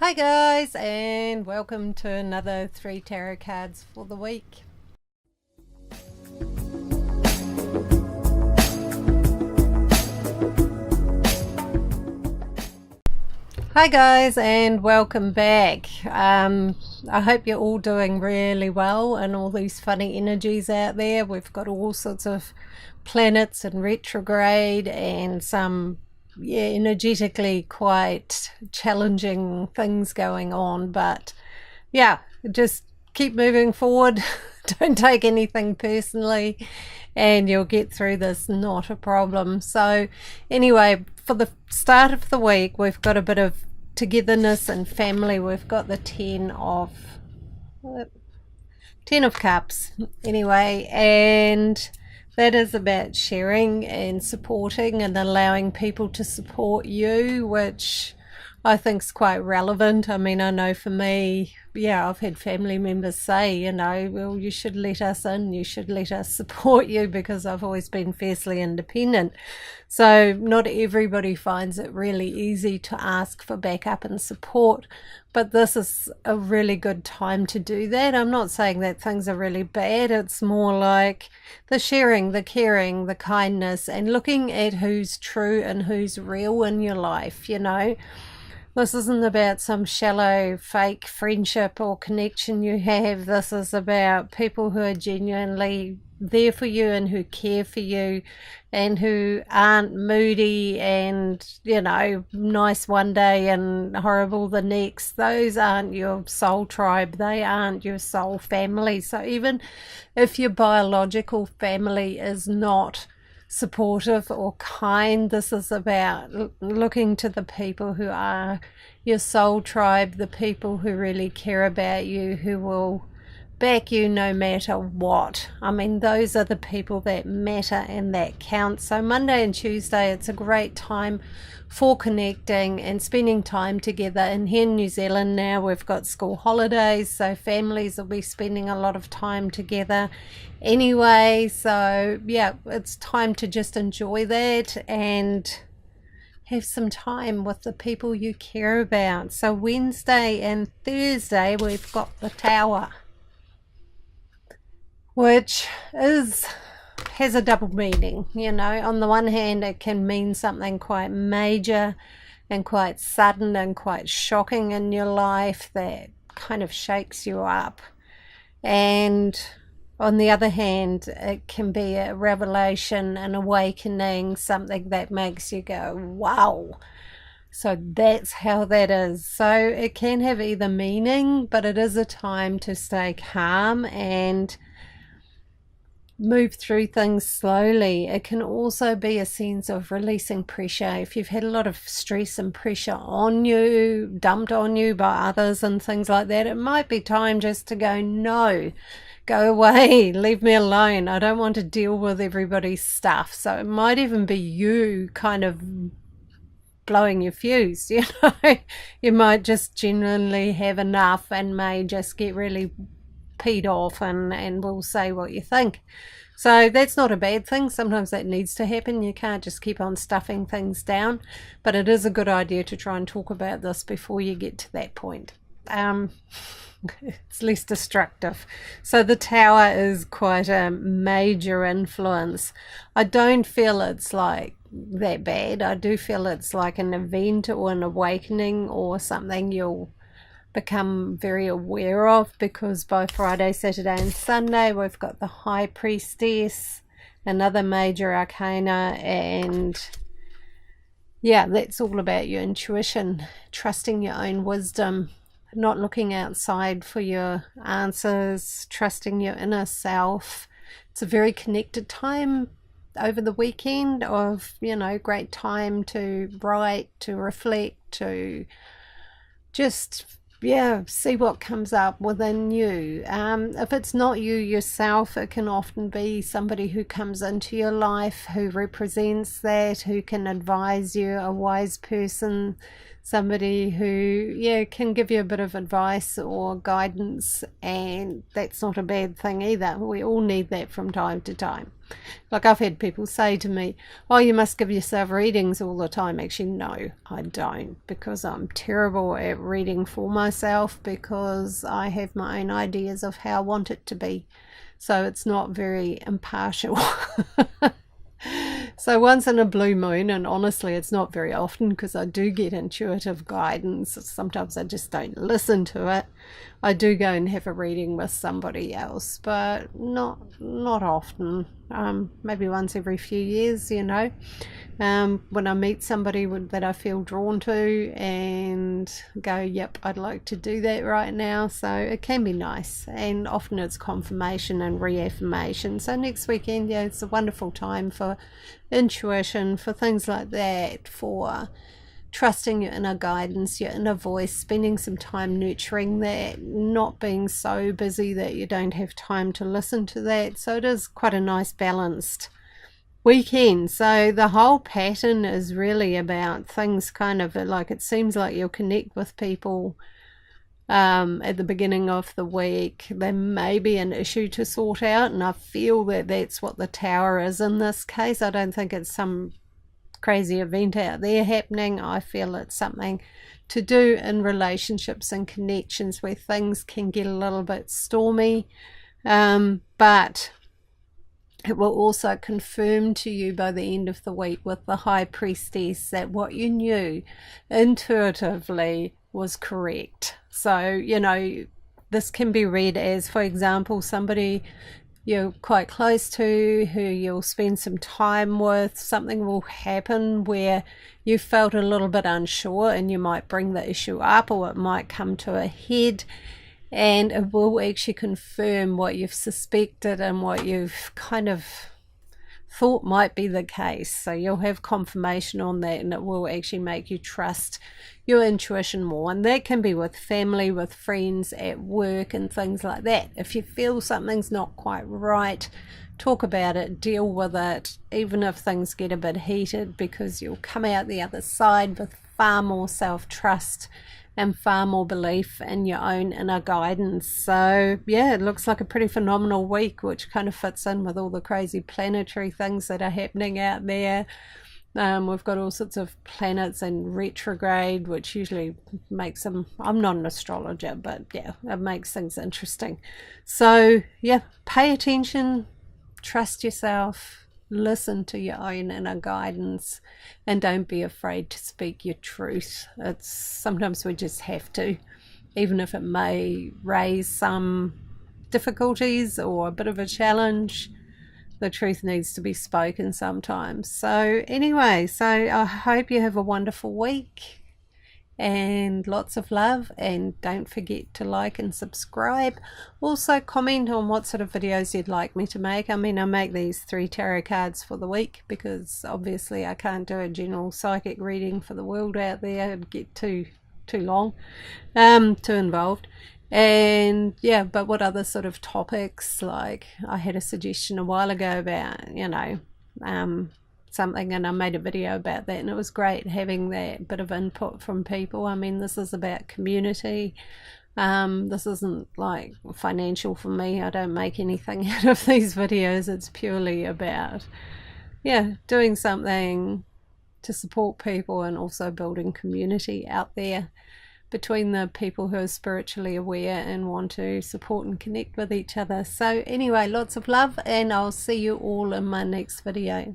Hi guys, and welcome to another 3 tarot cards for the week. Hi guys, and welcome back. I hope you're all doing really well and all these funny energies out there. We've got all sorts of planets in retrograde and some energetically quite challenging things going on, but just keep moving forward. Don't take anything personally and you'll get through this, not a problem. So anyway, for the start of the week, we've got a bit of togetherness and family. We've got the 10 of cups anyway, and that is about sharing and supporting and allowing people to support you, which I think is quite relevant. I mean, I know for me, I've had family members say, well, you should let us in, you should let us support you, because I've always been fiercely independent. So not everybody finds it really easy to ask for backup and support, but this is a really good time to do that. I'm not saying that things are really bad. It's more like the sharing, the caring, the kindness, and looking at who's true and who's real in your life, This isn't about some shallow fake friendship or connection you have. This is about people who are genuinely there for you and who care for you and who aren't moody and, nice one day and horrible the next. Those aren't your soul tribe. They aren't your soul family. So even if your biological family is not supportive or kind, this is about looking to the people who are your soul tribe, the people who really care about you, who will back you no matter what. I mean, those are the people that matter and that count. So Monday and Tuesday, it's a great time for connecting and spending time together. And here in New Zealand now, we've got school holidays, so families will be spending a lot of time together anyway. So it's time to just enjoy that and have some time with the people you care about. So Wednesday and Thursday, we've got the Tower, which has a double meaning. On the one hand, it can mean something quite major and quite sudden and quite shocking in your life that kind of shakes you up, and on the other hand, it can be a revelation, an awakening, something that makes you go, wow. So that's how that is. So it can have either meaning, but it is a time to stay calm and move through things slowly. It can also be a sense of releasing pressure. If you've had a lot of stress and pressure on you, dumped on you by others and things like that, it might be time just to go, no, go away, leave me alone. I don't want to deal with everybody's stuff. So it might even be you kind of blowing your fuse. You might just genuinely have enough and may just get really peed off and will say what you think. So that's not a bad thing. Sometimes that needs to happen. You can't just keep on stuffing things down, but it is a good idea to try and talk about this before you get to that point. It's less destructive. So the Tower is quite a major influence. I don't feel it's like that bad. I do feel it's like an event or an awakening or something you'll become very aware of, because by Friday, Saturday and Sunday we've got the High Priestess, another major arcana, and that's all about your intuition, trusting your own wisdom, not looking outside for your answers, trusting your inner self. It's a very connected time over the weekend of, great time to write, to reflect, to just see what comes up within you. If it's not you yourself, it can often be somebody who comes into your life who represents that, who can advise you, a wise person, somebody who can give you a bit of advice or guidance, and that's not a bad thing either. We all need that from time to time. Like, I've had people say to me, oh, you must give yourself readings all the time. Actually, no, I don't, because I'm terrible at reading for myself, because I have my own ideas of how I want it to be. So it's not very impartial. So once in a blue moon, and honestly it's not very often because I do get intuitive guidance, sometimes I just don't listen to it, I do go and have a reading with somebody else, but not often. Maybe once every few years, you know, when I meet somebody that I feel drawn to and go, yep, I'd like to do that right now. So it can be nice, and often it's confirmation and reaffirmation. So next weekend, yeah, it's a wonderful time for intuition, for things like that, for trusting your inner guidance, your inner voice, spending some time nurturing that, not being so busy that you don't have time to listen to that. So it is quite a nice balanced weekend. So the whole pattern is really about things kind of like, it seems like you'll connect with people at the beginning of the week. There may be an issue to sort out, and I feel that that's what the Tower is in this case. I don't think it's some crazy event out there happening. I feel it's something to do in relationships and connections where things can get a little bit stormy, but it will also confirm to you by the end of the week with the High Priestess that what you knew intuitively was correct. So, you know, this can be read as, for example, somebody you're quite close to, who you'll spend some time with. Something will happen where you felt a little bit unsure, and you might bring the issue up, or it might come to a head, and it will actually confirm what you've suspected and what you've kind of thought might be the case. So you'll have confirmation on that, and it will actually make you trust your intuition more. And that can be with family, with friends, at work, and things like that. If you feel something's not quite right, talk about it, deal with it, even if things get a bit heated, because you'll come out the other side with far more self-trust and far more belief in your own inner guidance. So yeah, it looks like a pretty phenomenal week, which kind of fits in with all the crazy planetary things that are happening out there. We've got all sorts of planets in retrograde, which usually makes them, I'm not an astrologer, but yeah, it makes things interesting. So yeah, pay attention, trust yourself, listen to your own inner guidance, and don't be afraid to speak your truth. It's sometimes we just have to, even if it may raise some difficulties or a bit of a challenge. The truth needs to be spoken sometimes. So anyway, so I hope you have a wonderful week and lots of love, and don't forget to like and subscribe. Also comment on what sort of videos you'd like me to make. I mean, I make these 3 tarot cards for the week because obviously I can't do a general psychic reading for the world out there. It'd get too long, too involved. And yeah, but what other sort of topics? Like, I had a suggestion a while ago about, you know, something, and I made a video about that, and it was great having that bit of input from people. I mean, this is about community. This isn't like financial for me. I don't make anything out of these videos. It's purely about, yeah, doing something to support people and also building community out there between the people who are spiritually aware and want to support and connect with each other. So anyway, lots of love, and I'll see you all in my next video.